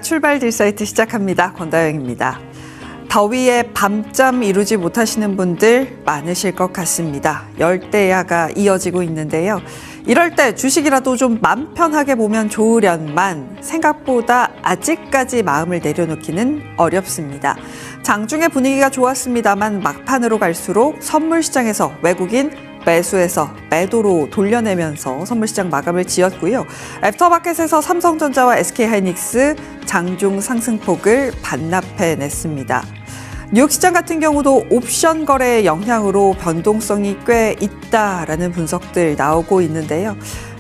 출발 딜사이트 시작합니다. 권다영입니다. 더위에 밤잠 이루지 못하시는 분들 많으실 것 같습니다. 열대야가 이어지고 있는데요. 이럴 때 주식이라도 좀 맘 편하게 보면 좋으련만 생각보다 아직까지 마음을 내려놓기는 어렵습니다. 장중에 분위기가 좋았습니다만 막판으로 갈수록 선물 시장에서 외국인 매수해서 매도로 돌려내면서 선물시장 마감을 지었고요. 애프터마켓에서 삼성전자와 SK하이닉스 장중 상승폭을 반납해냈습니다. 뉴욕 시장 같은 경우도 옵션 거래의 영향으로 변동성이 꽤 있다라는 분석들 나오고 있는데요.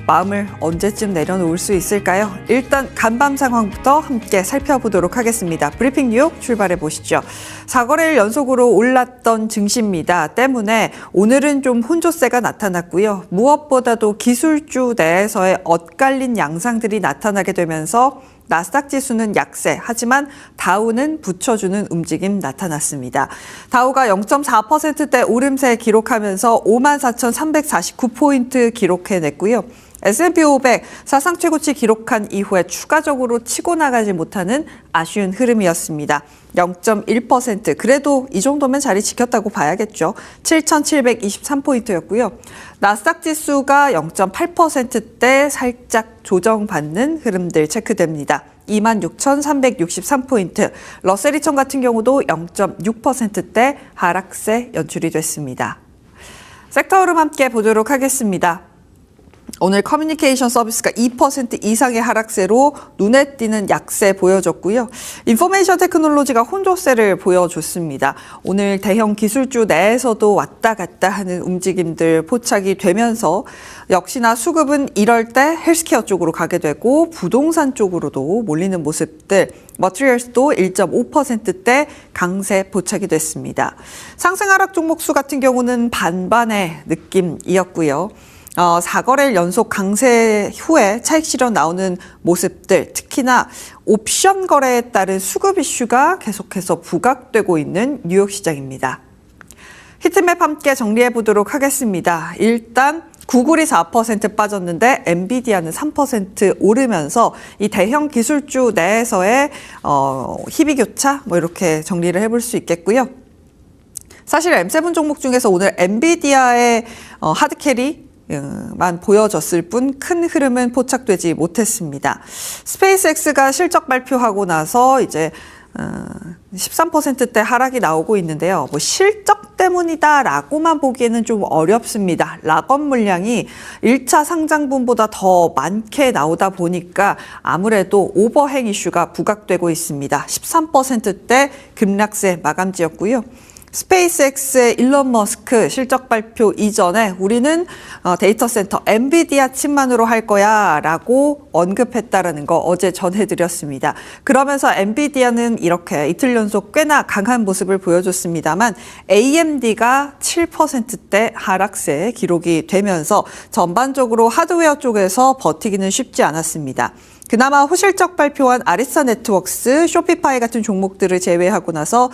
마음을 언제쯤 내려놓을 수 있을까요? 일단 간밤 상황부터 함께 살펴보도록 하겠습니다. 브리핑 뉴욕 출발해 보시죠. 4거래일 연속으로 올랐던 증시입니다. 때문에 오늘은 좀 혼조세가 나타났고요. 무엇보다도 기술주 내에서의 엇갈린 양상들이 나타나게 되면서 나스닥 지수는 약세, 하지만 다우는 붙여주는 움직임 나타났습니다. 다우가 0.4%대 오름세 기록하면서 54,349포인트 기록해냈고요. S&P 500 사상 최고치 기록한 이후에 추가적으로 치고 나가지 못하는 아쉬운 흐름이었습니다. 0.1%, 그래도 이 정도면 자리 지켰다고 봐야겠죠. 7,723포인트였고요. 나스닥 지수가 0.8%대 살짝 조정받는 흐름들 체크됩니다. 26,363포인트, 러셀 2000 같은 경우도 0.6%대 하락세 연출이 됐습니다. 섹터 흐름 함께 보도록 하겠습니다. 오늘 커뮤니케이션 서비스가 2% 이상의 하락세로 눈에 띄는 약세 보여줬고요. 인포메이션 테크놀로지가 혼조세를 보여줬습니다. 오늘 대형 기술주 내에서도 왔다 갔다 하는 움직임들 포착이 되면서 역시나 수급은 이럴 때 헬스케어 쪽으로 가게 되고 부동산 쪽으로도 몰리는 모습들, 머티리얼스도 1.5%대 강세 포착이 됐습니다. 상승 하락 종목수 같은 경우는 반반의 느낌이었고요. 4거래일 연속 강세 후에 차익 실현 나오는 모습들, 특히나 옵션 거래에 따른 수급 이슈가 계속해서 부각되고 있는 뉴욕 시장입니다. 히트맵 함께 정리해 보도록 하겠습니다. 일단 구글이 4% 빠졌는데 엔비디아는 3% 오르면서 이 대형 기술주 내에서의 희비교차 이렇게 정리를 해볼 수 있겠고요. 사실 M7 종목 중에서 오늘 엔비디아의 하드캐리 만 보여졌을 뿐 큰 흐름은 포착되지 못했습니다. 스페이스X가 실적 발표하고 나서 이제 13%대 하락이 나오고 있는데요. 실적 때문이다라고만 보기에는 좀 어렵습니다. 락업 물량이 1차 상장분보다 더 많게 나오다 보니까 아무래도 오버행 이슈가 부각되고 있습니다. 13%대 급락세 마감지였고요. 스페이스X의 일론 머스크 실적 발표 이전에 우리는 데이터 센터 엔비디아 칩만으로 할 거야 라고 언급했다라는 거 어제 전해드렸습니다. 그러면서 엔비디아는 이렇게 이틀 연속 꽤나 강한 모습을 보여줬습니다만 AMD가 7%대 하락세 기록이 되면서 전반적으로 하드웨어 쪽에서 버티기는 쉽지 않았습니다. 그나마 호실적 발표한 아리사 네트워크스, 쇼피파이 같은 종목들을 제외하고 나서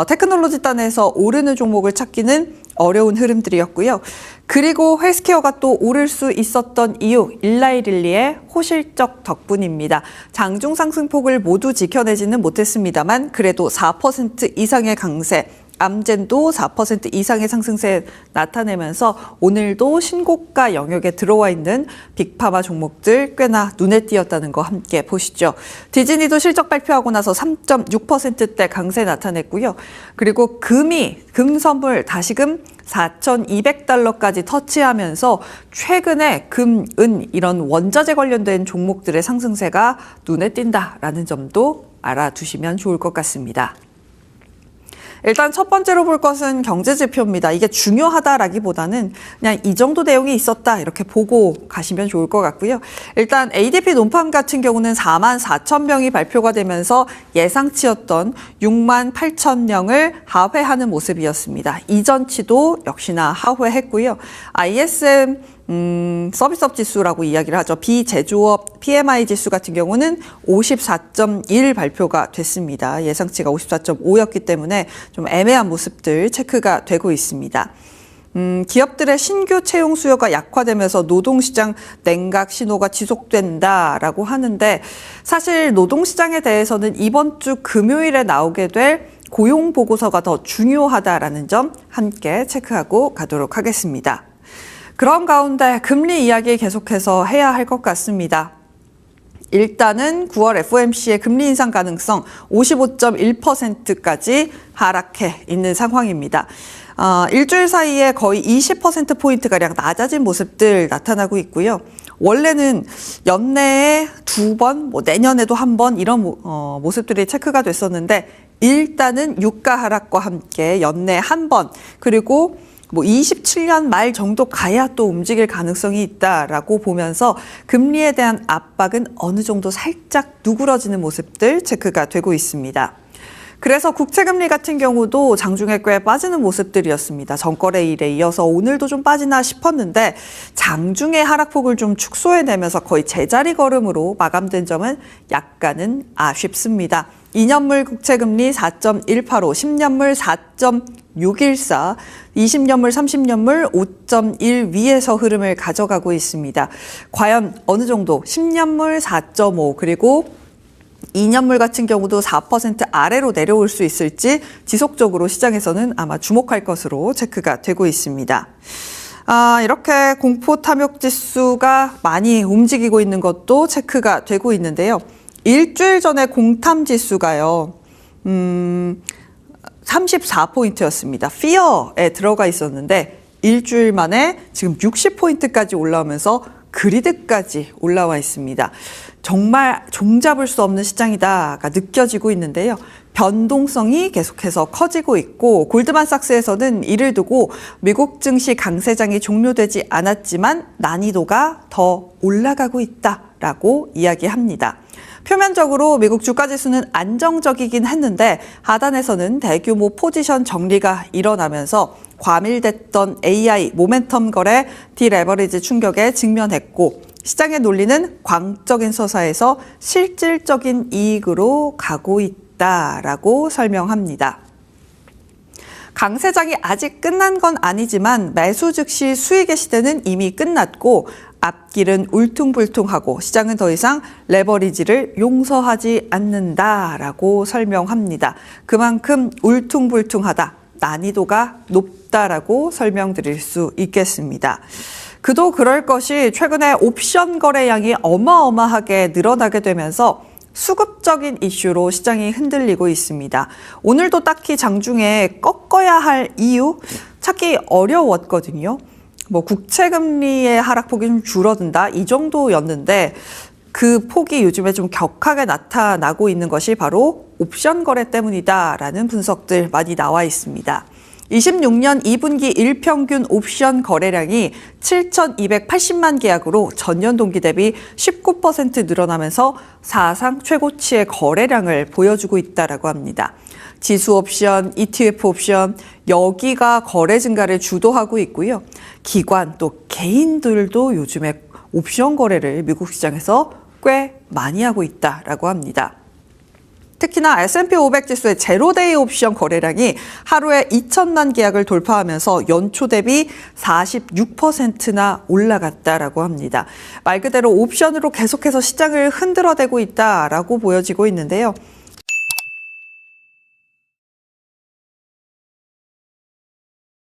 테크놀로지 단에서 오르는 종목을 찾기는 어려운 흐름들이었고요. 그리고 헬스케어가 또 오를 수 있었던 이유, 일라이릴리의 호실적 덕분입니다. 장중 상승폭을 모두 지켜내지는 못했습니다만 그래도 4% 이상의 강세, 암젠도 4% 이상의 상승세 나타내면서 오늘도 신고가 영역에 들어와 있는 빅파마 종목들 꽤나 눈에 띄었다는 거 함께 보시죠. 디즈니도 실적 발표하고 나서 3.6%대 강세 나타냈고요. 그리고 금 선물 다시금 4,200달러까지 터치하면서 최근에 금, 은 이런 원자재 관련된 종목들의 상승세가 눈에 띈다라는 점도 알아두시면 좋을 것 같습니다. 일단 첫 번째로 볼 것은 경제지표입니다. 이게 중요하다라기보다는 그냥 이 정도 내용이 있었다 이렇게 보고 가시면 좋을 것 같고요. 일단 ADP 논팜 같은 경우는 44,000명이 발표가 되면서 예상치였던 68,000명을 하회하는 모습이었습니다. 이전치도 역시나 하회했고요. ISM 서비스업 지수라고 이야기를 하죠. 비제조업 PMI 지수 같은 경우는 54.1 발표가 됐습니다. 예상치가 54.5였기 때문에 좀 애매한 모습들 체크가 되고 있습니다. 기업들의 신규 채용 수요가 약화되면서 노동시장 냉각 신호가 지속된다라고 하는데 사실 노동시장에 대해서는 이번 주 금요일에 나오게 될 고용 보고서가 더 중요하다라는 점 함께 체크하고 가도록 하겠습니다. 그런 가운데 금리 이야기 계속해서 해야 할 것 같습니다. 일단은 9월 FOMC의 금리 인상 가능성 55.1%까지 하락해 있는 상황입니다. 일주일 사이에 거의 20%포인트가량 낮아진 모습들 나타나고 있고요. 원래는 연내에 2번, 내년에도 1번 이런 모습들이 체크가 됐었는데 일단은 유가 하락과 함께 연내 1번 그리고 27년 말 정도 가야 또 움직일 가능성이 있다라고 보면서 금리에 대한 압박은 어느 정도 살짝 누그러지는 모습들 체크가 되고 있습니다. 그래서 국채금리 같은 경우도 장중에 꽤 빠지는 모습들이었습니다. 전거래일에 이어서 오늘도 좀 빠지나 싶었는데 장중의 하락폭을 좀 축소해내면서 거의 제자리 걸음으로 마감된 점은 약간은 아쉽습니다. 2년물 국채금리 4.185, 10년물 4.614, 20년물, 30년물 5.1 위에서 흐름을 가져가고 있습니다. 과연 어느 정도 10년물 4.5 그리고 2년물 같은 경우도 4% 아래로 내려올 수 있을지 지속적으로 시장에서는 아마 주목할 것으로 체크가 되고 있습니다. 이렇게 공포 탐욕 지수가 많이 움직이고 있는 것도 체크가 되고 있는데요. 일주일 전에 공탐 지수가요. 34포인트였습니다. Fear에 들어가 있었는데 일주일 만에 지금 60포인트까지 올라오면서 그리드까지 올라와 있습니다. 정말 종잡을 수 없는 시장이다가 느껴지고 있는데요. 변동성이 계속해서 커지고 있고 골드만삭스에서는 이를 두고 미국 증시 강세장이 종료되지 않았지만 난이도가 더 올라가고 있다라고 이야기합니다. 표면적으로 미국 주가지수는 안정적이긴 했는데 하단에서는 대규모 포지션 정리가 일어나면서 과밀됐던 AI 모멘텀 거래 디레버리지 충격에 직면했고 시장의 논리는 광적인 서사에서 실질적인 이익으로 가고 있다라고 설명합니다. 강세장이 아직 끝난 건 아니지만 매수 즉시 수익의 시대는 이미 끝났고 앞길은 울퉁불퉁하고 시장은 더 이상 레버리지를 용서하지 않는다라고 설명합니다. 그만큼 울퉁불퉁하다, 난이도가 높다라고 설명드릴 수 있겠습니다. 그도 그럴 것이 최근에 옵션 거래량이 어마어마하게 늘어나게 되면서 수급적인 이슈로 시장이 흔들리고 있습니다. 오늘도 딱히 장중에 꺾어야 할 이유 찾기 어려웠거든요. 국채금리의 하락폭이 좀 줄어든다 이 정도였는데 그 폭이 요즘에 좀 격하게 나타나고 있는 것이 바로 옵션 거래 때문이다라는 분석들 많이 나와 있습니다. 26년 2분기 일평균 옵션 거래량이 7,280만 계약으로 전년 동기 대비 19% 늘어나면서 사상 최고치의 거래량을 보여주고 있다라고 합니다. 지수 옵션, ETF 옵션 여기가 거래 증가를 주도하고 있고요. 기관 또 개인들도 요즘에 옵션 거래를 미국 시장에서 꽤 많이 하고 있다라고 합니다. 특히나 S&P 500 지수의 제로데이 옵션 거래량이 하루에 2천만 계약을 돌파하면서 연초 대비 46%나 올라갔다라고 합니다. 말 그대로 옵션으로 계속해서 시장을 흔들어대고 있다라고 보여지고 있는데요.